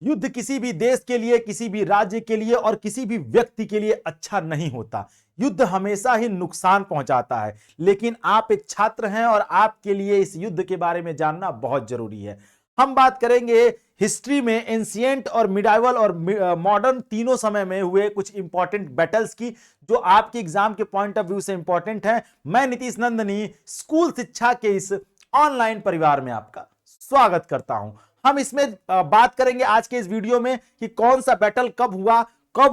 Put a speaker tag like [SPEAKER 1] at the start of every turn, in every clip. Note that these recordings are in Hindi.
[SPEAKER 1] युद्ध किसी भी देश के लिए, किसी भी राज्य के लिए और किसी भी व्यक्ति के लिए अच्छा नहीं होता। युद्ध हमेशा ही नुकसान पहुंचाता है। लेकिन आप एक छात्र हैं और आपके लिए इस युद्ध के बारे में जानना बहुत जरूरी है। हम बात करेंगे हिस्ट्री में एंशिएंट और मिडाइवल और मॉडर्न तीनों समय में हुए कुछ इंपॉर्टेंट बैटल्स की, जो आपके एग्जाम के पॉइंट ऑफ व्यू से इंपॉर्टेंट है। मैं नीतीश नंदनी स्कूल शिक्षा के इस ऑनलाइन परिवार में आपका स्वागत करता हूं। हम इसमें बात करेंगे आज के इस वीडियो में कि कौन सा बैटल कब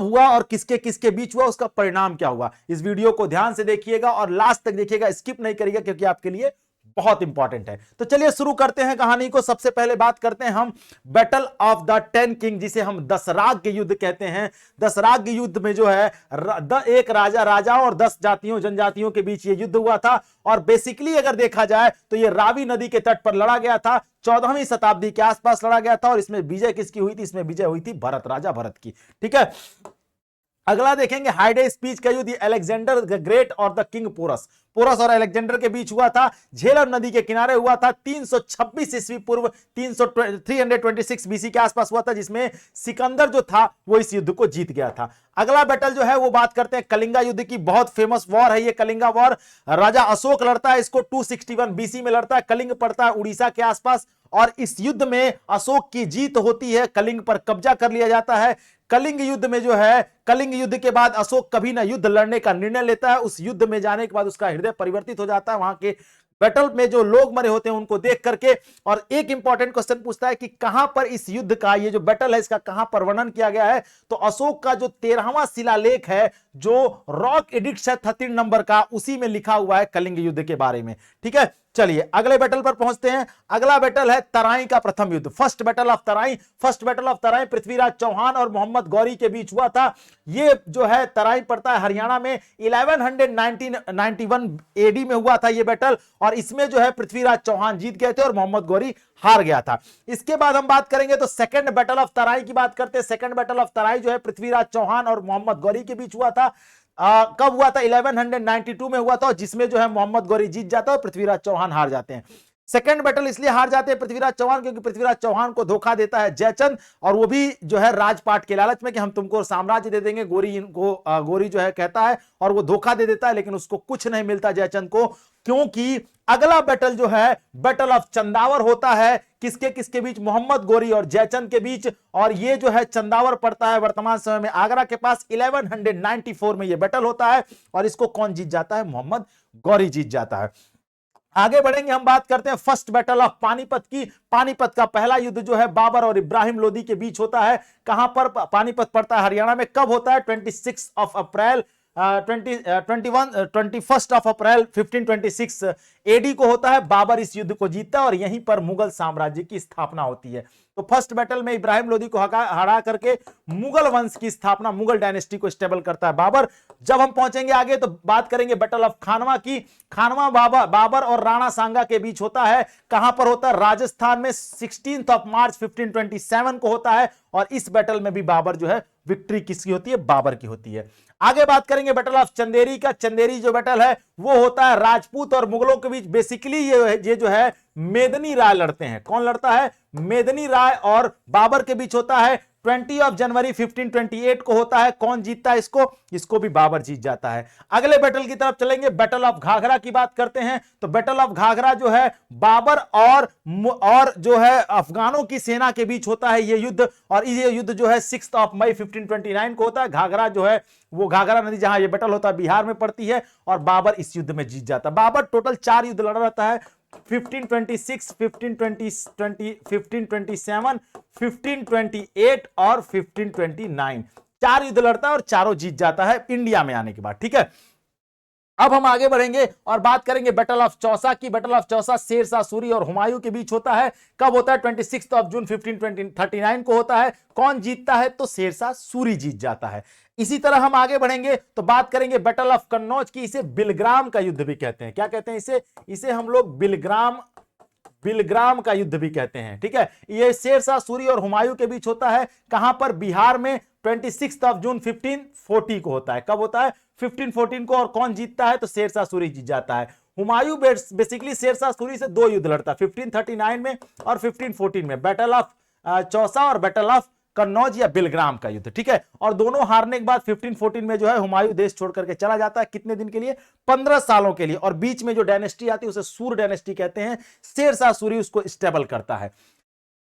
[SPEAKER 1] हुआ और किसके किसके बीच हुआ, उसका परिणाम क्या हुआ। इस वीडियो को ध्यान से देखिएगा और लास्ट तक देखिएगा, स्किप नहीं करिएगा, क्योंकि आपके लिए बहुत इंपॉर्टेंट है। तो चलिए शुरू करते हैं कहानी को। सबसे पहले बात करते हैं हम बैटल ऑफ द 10 किंग, जिसे हम दशराग युद्ध कहते हैं। दशराग युद्ध में जो है एक राजा और 10 जातियों जनजातियों के बीच ये युद्ध हुआ था। और बेसिकली अगर देखा जाए तो ये रावी नदी के तट पर लड़ा गया था। 14वीं शताब्दी के आसपास लड़ा गया था। और इसमें विजय किसकी हुई थी? इसमें विजय हुई थी राजा भरत की। ठीक है, अगला देखेंगे हाइडे स्पीच का युद्ध अलेक्जेंडर द ग्रेट और द किंग पोरस और अलेक्जेंडर के बीच हुआ था। झेलम नदी के किनारे हुआ था। 326 ईस्वी पूर्व 326 बीसी के आसपास हुआ था, जिसमें सिकंदर जो था वो इस युद्ध को जीत गया था। अगला बैटल जो है वो बात करते हैं कलिंगा युद्ध की। बहुत फेमस वॉर है ये कलिंगा वॉर। राजा अशोक लड़ता है इसको, 261 बीसी में लड़ता है। कलिंग पड़ता है उड़ीसा के आसपास और इस युद्ध में अशोक की जीत होती है। कलिंग पर कब्जा कर लिया जाता है। कलिंग युद्ध में जो है, कलिंग युद्ध के बाद अशोक कभी ना युद्ध लड़ने का निर्णय लेता है। उस युद्ध में जाने के बाद उसका हृदय परिवर्तित हो जाता है वहां के बैटल में जो लोग मरे होते हैं उनको देख करके। और एक इंपॉर्टेंट क्वेश्चन पूछता है कि कहां पर इस युद्ध का, ये जो बैटल है इसका कहां पर वर्णन किया गया है? तो अशोक का जो 13वां शिलालेख है, जो रॉक एडिक्ट है 13 नंबर का, उसी में लिखा हुआ है कलिंग युद्ध के बारे में। ठीक है, चलिए अगले बैटल पर पहुंचते हैं। अगला बैटल है तराई का प्रथम युद्ध, first battle of Terai. First battle of Terai Prithviraj Chauhan और मोहम्मद गौरी के बीच हुआ था। ये जो है तराई पड़ता है हरियाणा में। 1191 एडी में हुआ था ये बैटल। और इसमें जो है पृथ्वीराज चौहान जीत गए थे और मोहम्मद गौरी हार गया था। इसके बाद हम बात करेंगे तो सेकंड बैटल ऑफ तराई की बात करते हैं। सेकंड बैटल ऑफ तराई जो है पृथ्वीराज चौहान और मोहम्मद गौरी के बीच हुआ था। कब हुआ था? 1192 में हुआ था, जिसमें जो है मोहम्मद गौरी जीत जाता है और पृथ्वीराज चौहान हार जाते हैं। सेकंड बैटल इसलिए हार जाते हैं पृथ्वीराज चौहान क्योंकि पृथ्वीराज चौहान को धोखा देता है जयचंद, और वो भी जो है राजपाट के लालच में कि हम तुमको साम्राज्य दे देंगे। गोरी जो है कहता है और वो धोखा दे देता है, लेकिन उसको कुछ नहीं मिलता जयचंद को, क्योंकि अगला बैटल जो है बैटल ऑफ चंदावर होता है। किसके किसके बीच? मोहम्मद गौरी और जयचंद के बीच। और ये जो है चंदावर पड़ता है वर्तमान समय में आगरा के पास। 1194 में ये बैटल होता है और इसको कौन जीत जाता है? मोहम्मद गौरी जीत जाता है। आगे बढ़ेंगे, हम बात करते हैं फर्स्ट बैटल ऑफ पानीपत की। पानीपत का पहला युद्ध जो है बाबर और इब्राहिम लोदी के बीच होता है। कहां पर? पानीपत पड़ता है हरियाणा में। कब होता है? 21 अप्रैल 1526 एडी को होता है। बाबर इस युद्ध को जीतता है और यहीं पर मुगल साम्राज्य की स्थापना होती है। तो फर्स्ट बैटल में इब्राहिम लोदी को हरा करके मुगल वंश की स्थापना, मुगल डायनेस्टी को स्टेबल करता है बाबर। जब हम पहुंचेंगे आगे तो बात करेंगे बैटल ऑफ खानवा की। खानवा बाबर और राणा सांगा के बीच होता है। कहां पर होता है? राजस्थान में। 16 मार्च 1527 को होता है और इस बैटल में भी बाबर जो है, विक्ट्री किसकी होती है? बाबर की होती है। आगे बात करेंगे बैटल ऑफ चंदेरी का। चंदेरी जो बैटल है वो होता है राजपूत और मुगलों के बीच। बेसिकली ये जो है मेदनी राय लड़ते हैं। कौन लड़ता है? मेदनी राय और बाबर के बीच होता है। 20 जनवरी 1528 को होता है। कौन जीतता है इसको? इसको भी बाबर जीत जाता है। अगले बैटल की तरफ चलेंगे, बैटल ऑफ घाघरा की बात करते हैं। तो बैटल ऑफ घाघरा जो है बाबर और जो है अफगानों की सेना के बीच होता है ये युद्ध। और ये युद्ध जो है 6 मई 1529 को होता है। घाघरा जो है वो घाघरा नदी जहां ये बैटल होता है बिहार में पड़ती है और बाबर इस युद्ध में जीत जाता है। बाबर टोटल 4 युद्ध लड़ रहता है। 1526, 1527, 1528 और 1529 4 युद्ध लड़ता है और चारों जीत जाता है इंडिया में आने के बाद। ठीक है, अब हम आगे बढ़ेंगे और बात करेंगे बैटल ऑफ चौसा की। बैटल ऑफ चौसा शेरशाह सूरी और हुमायूं के बीच होता है। कब होता है? 26 जून 1539 को होता है। कौन जीतता है? तो शेरशाह सूरी जीत जाता है। इसी तरह हम आगे बढ़ेंगे तो बात करेंगे बैटल ऑफ कन्नौज की। इसे बिलग्राम का युद्ध भी कहते हैं। क्या कहते हैं इसे हम लोग? बिलग्राम का युद्ध भी कहते हैं। ठीक है, ये शेरशाह सूरी और हुमायूं के बीच होता है। कहां पर? बिहार में। 26 जून 1540 को होता है। कब होता है? 1514 को। और कौन जीतता है? तो शेरशाह सूरी जीत जाता है। हुमायूं बेसिकली शेरशाह सूरी से 2 युद्ध लड़ता है, 1539 में और 1514 में। बैटल ऑफ चौसा और बैटल ऑफ कन्नौज या बिलग्राम का युद्ध, ठीक है। और दोनों हारने के बाद 1514 में जो है हुमायूं देश छोड़ करके चला जाता है, कितने दिन के लिए, 15 सालों के लिए। और बीच में जो डायनेस्टी आती है उसे सूर डायनेस्टी कहते हैं, शेरशाह सूरी उसको स्टेबल करता है।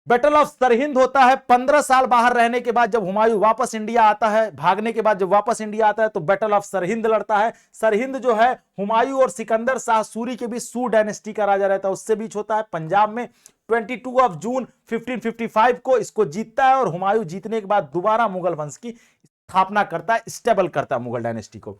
[SPEAKER 1] बैटल ऑफ सरहिंद होता है 15 साल बाहर रहने के बाद, जब हुमायूं वापस इंडिया आता है, भागने के बाद जब वापस इंडिया आता है तो बैटल ऑफ सरहिंद लड़ता है। सरहिंद जो है हुमायूं और सिकंदर शाह सूरी के बीच, सूर डायनेस्टी का राजा रहता है, उससे बीच होता है पंजाब में। 22 ऑफ जून 1555 को इसको जीतता है और हुमायूं जीतने के बाद दोबारा मुगल वंश की स्थापना करता है, स्टेबल करता है मुगल डायनेस्टी को।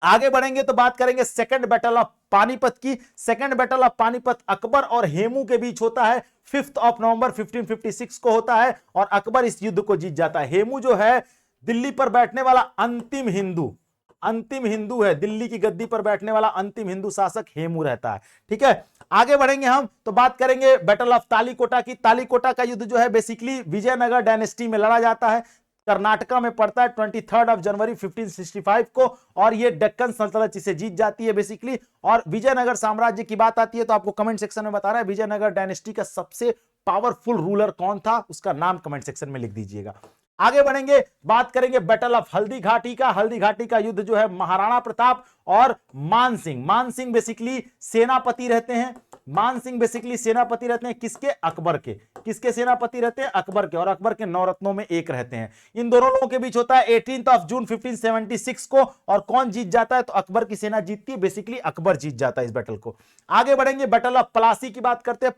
[SPEAKER 1] आगे बढ़ेंगे तो बात करेंगे सेकंड बैटल ऑफ पानीपत की। Second battle of Panipat Akbar और हेमू के बीच होता है, 5 नवंबर 1556 को होता है और अकबर इस युद्ध को जीत जाता है। हेमू जो है दिल्ली पर बैठने वाला अंतिम हिंदू है, दिल्ली की गद्दी पर बैठने वाला अंतिम हिंदू शासक हेमू रहता है, ठीक है। आगे बढ़ेंगे हम तो बात करेंगे बैटल ऑफ तालीकोटा की। तालीकोटा का युद्ध जो है बेसिकली विजयनगर डायनेस्टी में लड़ा जाता है, कर्नाटका में पड़ता है 23 जनवरी 1565 को, और ये डेक्कन सल्तनत इसे जीत जाती है बेसिकली। और विजयनगर साम्राज्य की बात आती है तो आपको कमेंट सेक्शन में बता रहा है विजयनगर डायनेस्टी का सबसे पावरफुल रूलर कौन था, उसका नाम कमेंट सेक्शन में लिख दीजिएगा। आगे बढ़ेंगे, बात करेंगे बैटल ऑफ हल्दी घाटी का। हल्दी घाटी का युद्ध जो है महाराणा प्रताप और मान सिंह बेसिकली सेनापति रहते हैं। मान सिंह बेसिकली सेनापति रहते हैं किसके, अकबर के। किसके सेनापति रहते हैं, अकबर के, और अकबर के 9 रत्नों में एक रहते हैं। इन दोनों लोगों के बीच होता है 18 जून 1576 को, और कौन जीत जाता है, तो अकबर की सेना जीतती है, बेसिकली अकबर जीत जाता है इस बैटल को। आगे बढ़ेंगे, बैटल ऑफ प्लासी की बात करते हैं।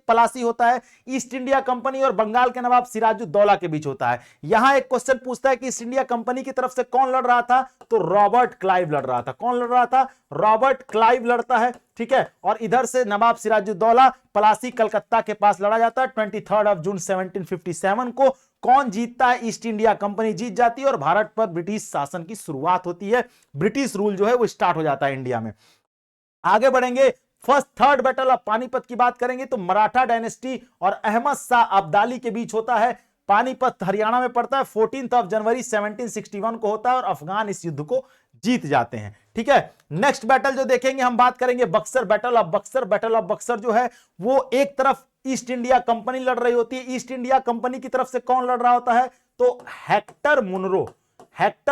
[SPEAKER 1] प्लासी होता है ईस्ट इंडिया कंपनी और बंगाल के नवाब सिराजुद्दौला के बीच होता है। यहां एक क्वेश्चन पूछता है कि ईस्ट इंडिया कंपनी की तरफ से कौन लड़ रहा था, तो रॉबर्ट क्लाइव लड़ रहा था। कौन लड़ रहा था, रॉबर्ट क्लाइव लड़ता है, ठीक है। और इधर से नवाब सिराजुद्दौला, प्लासी कलकत्ता के पास लड़ा जाता है 23 जून 1757 को। कौन जीतता है, ईस्ट इंडिया कंपनी जीत जाती है और भारत पर ब्रिटिश शासन की शुरुआत होती है, ब्रिटिश रूल जो है वो स्टार्ट हो जाता है इंडिया में। आगे बढ़ेंगे, थर्ड बैटल ऑफ पानीपत की बात करेंगे तो मराठा डायनेस्टी और अहमद शाह अब्दाली के बीच होता है। पानीपत हरियाणा में पड़ता है, 14 जनवरी 1761 को होता है और अफगान इस युद्ध को जीत जाते हैं, ठीक है। नेक्स्ट बैटल जो देखेंगे हम बात करेंगे Buxar, battle of Buxar. Battle of Buxar जो है वो एक तरफ ईस्ट इंडिया कंपनी लड़ रही होती है। ईस्ट इंडिया कंपनी की तरफ से कौन लड़ रहा होता है, तो हेक्टर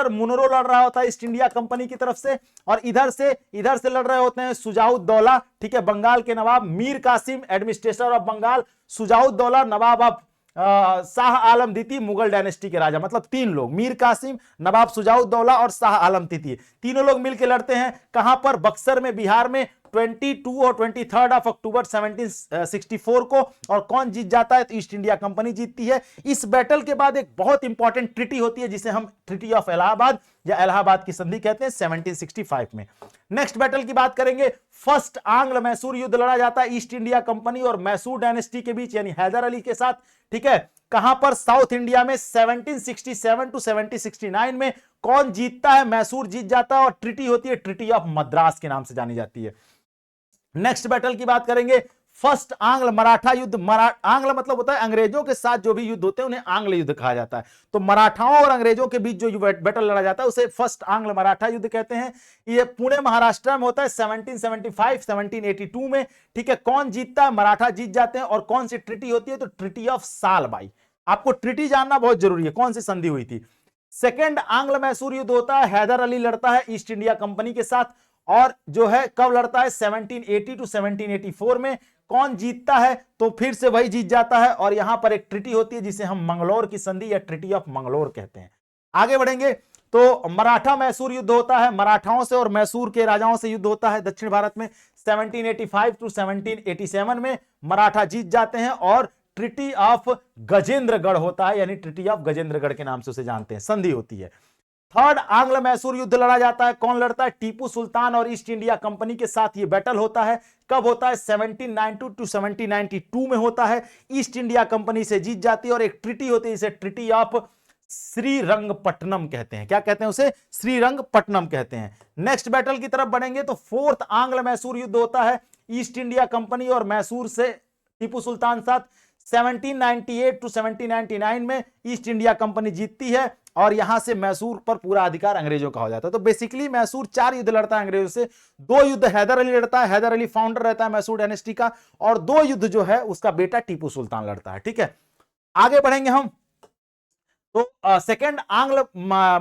[SPEAKER 1] मुनरो लड़ रहा होता है ईस्ट इंडिया कंपनी की तरफ से। और इधर से लड़ रहे होते हैं सुजाउद्दौला, ठीक है, बंगाल के नवाब, Mir Qasim administrator of Bengal, Shujauddaula Nawab of Shah Alam द्वितीय मुगल डायनेस्टी के राजा। मतलब 3 लोग, मीर कासिम, नवाब सुजाउद्दौला और शाह आलम द्वितीय, तीनों लोग मिलकर लड़ते हैं। कहां पर, बक्सर में, बिहार में, 22 और 23 अक्टूबर 1764 को। और कौन जीत जाता है, तो ईस्ट इंडिया कंपनी जीतती है। इस बैटल के बाद एक बहुत इंपॉर्टेंट ट्रीटी होती है जिसे हम ट्रीटी ऑफ इलाहाबाद या इलाहाबाद की संधि कहते हैं 1765 में। नेक्स्ट बैटल की बात करेंगे, फर्स्ट आंग्ल मैसूर युद्ध लड़ा जाता है ईस्ट इंडिया कंपनी और मैसूर डायनेस्टी के बीच, यानी हैदर अली के साथ, ठीक है। कहां पर, साउथ इंडिया में 1767 टू 1769 में। कौन जीतता है, मैसूर जीत जाता है और ट्रीटी होती है ट्रीटी ऑफ मद्रास के नाम से जानी जाती है। नेक्स्ट बैटल की बात करेंगे, फर्स्ट आंग्ल मराठा युद्ध। आंग्ल मतलब होता है अंग्रेजों के साथ जो भी युद्ध होते हैं उन्हें आंग्ल युद्ध कहा जाता है। तो मराठाओं और अंग्रेजों के बीच जो बैटल लड़ा जाता है उसे फर्स्ट आंग्ल मराठा युद्ध कहते हैं। ये पुणे महाराष्ट्र में होता है 1775 1782 में, ठीक है। कौन जीतता है, मराठा जीत जाते हैं। और कौन सी ट्रीटी होती है, तो ट्रीटी ऑफ सालबाई। आपको ट्रीटी जानना बहुत जरूरी है, कौन सी संधि हुई थी। सेकेंड आंग्ल मैसूर युद्ध होता है, हैदर अली लड़ता है ईस्ट इंडिया कंपनी के साथ, और जो है कब लड़ता है, 1780 टू 1784 में। कौन जीतता है, तो फिर से वही जीत जाता है। और यहां पर एक ट्रीटी होती है जिसे हम मंगलोर की संधि या ट्रीटी ऑफ मंगलोर कहते हैं। आगे बढ़ेंगे तो मराठा मैसूर युद्ध होता है, मराठाओं से और मैसूर के राजाओं से युद्ध होता है दक्षिण भारत में 1785 टू 1787 में। मराठा जीत जाते हैं और ट्रीटी ऑफ गजेंद्रगढ़ होता है, यानी ट्रीटी ऑफ गजेंद्रगढ़ के नाम से उसे जानते हैं, संधि होती है। थर्ड आंग्ल मैसूर युद्ध लड़ा जाता है, कौन लड़ता है, टीपू सुल्तान और ईस्ट इंडिया कंपनी के साथ ये बैटल होता है। कब होता है, 1792 टू 1792 में होता है। ईस्ट इंडिया कंपनी से जीत जाती है और एक ट्रीटी होती है जिसे ट्रीटी ऑफ श्रीरंगपट्टनम कहते हैं। क्या कहते हैं उसे, श्रीरंगपट्टनम कहते हैं। नेक्स्ट बैटल की तरफ बढ़ेंगे तो फोर्थ आंग्ल मैसूर युद्ध होता है ईस्ट इंडिया कंपनी और मैसूर से टीपू सुल्तान साथ 1798 टू 1799 में। ईस्ट इंडिया कंपनी जीतती है और यहां से मैसूर पर पूरा अधिकार अंग्रेजों का हो जाता है। तो बेसिकली मैसूर 4 युद्ध लड़ता है अंग्रेजों से। 2 युद्ध हैदर अली लड़ता है, हैदर अली फाउंडर रहता है मैसूर डायनेस्टी का, और 2 युद्ध जो है उसका बेटा टीपू सुल्तान लड़ता है, ठीक है। आगे बढ़ेंगे हम तो सेकंड आंग्ल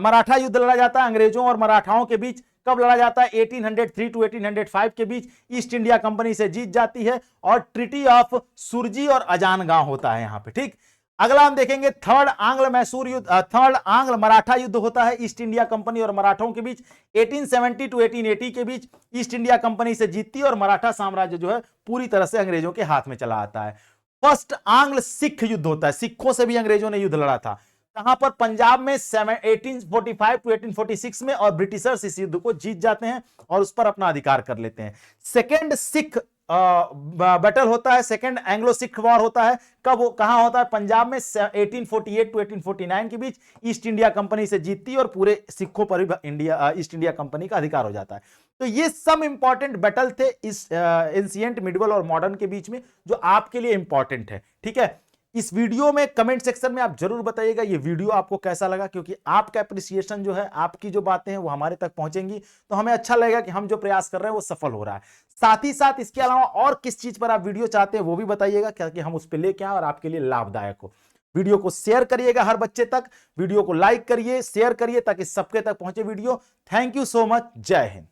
[SPEAKER 1] मराठा युद्ध लड़ा जाता है अंग्रेजों और मराठाओं के बीच। कब लड़ा जाता है? 1803 टू 1805 के बीच। ईस्ट इंडिया कंपनी से जीत जाती है और ट्रीटी ऑफ सुरजी और अजानगांव होता है यहां पे। ठीक, अगला हम देखेंगे थर्ड आंग्ल मैसूर युद्ध, थर्ड आंग्ल मराठा युद्ध होता है ईस्ट इंडिया कंपनी और मराठों के बीच। 1870 टू 1880 के बीच ईस्ट इंडिया कंपनी से जीतती है और मराठा साम्राज्य जो है पूरी तरह से अंग्रेजों के हाथ में चला आता है। फर्स्ट आंग्ल सिख युद्ध होता है, सिखों से भी अंग्रेजों ने युद्ध लड़ा था। कहां पर? पंजाब में 1845 टू 1846 में, और ब्रिटिशर्स इस युद्ध को जीत जाते हैं और उस पर अपना अधिकार कर लेते हैं। सेकेंड सिख बैटल होता है, सेकेंड एंग्लो सिख वॉर होता है। कब कहां होता है? पंजाब में 1848 टू 1849 के बीच। ईस्ट इंडिया कंपनी से जीतती है और पूरे सिखों पर भी ईस्ट इंडिया कंपनी का अधिकार हो जाता है। तो ये सब इंपॉर्टेंट बैटल थे इस एंशिएंट, मिडिवल और मॉडर्न के बीच में, जो आपके लिए इंपॉर्टेंट है। ठीक है, इस वीडियो में कमेंट सेक्शन में आप जरूर बताइएगा ये वीडियो आपको कैसा लगा, क्योंकि आपका एप्रिसिएशन जो है, आपकी जो बातें हैं वो हमारे तक पहुंचेंगी, तो हमें अच्छा लगेगा कि हम जो प्रयास कर रहे हैं वो सफल हो रहा है। साथ ही साथ इसके अलावा और किस चीज पर आप वीडियो चाहते हैं वो भी बताइएगा, क्या हम उस पर लेके आए और आपके लिए लाभदायक हो। वीडियो को शेयर करिएगा हर बच्चे तक, वीडियो को लाइक करिए, शेयर करिए, ताकि सबके तक पहुंचे video. Thank you so much. जय हिंद।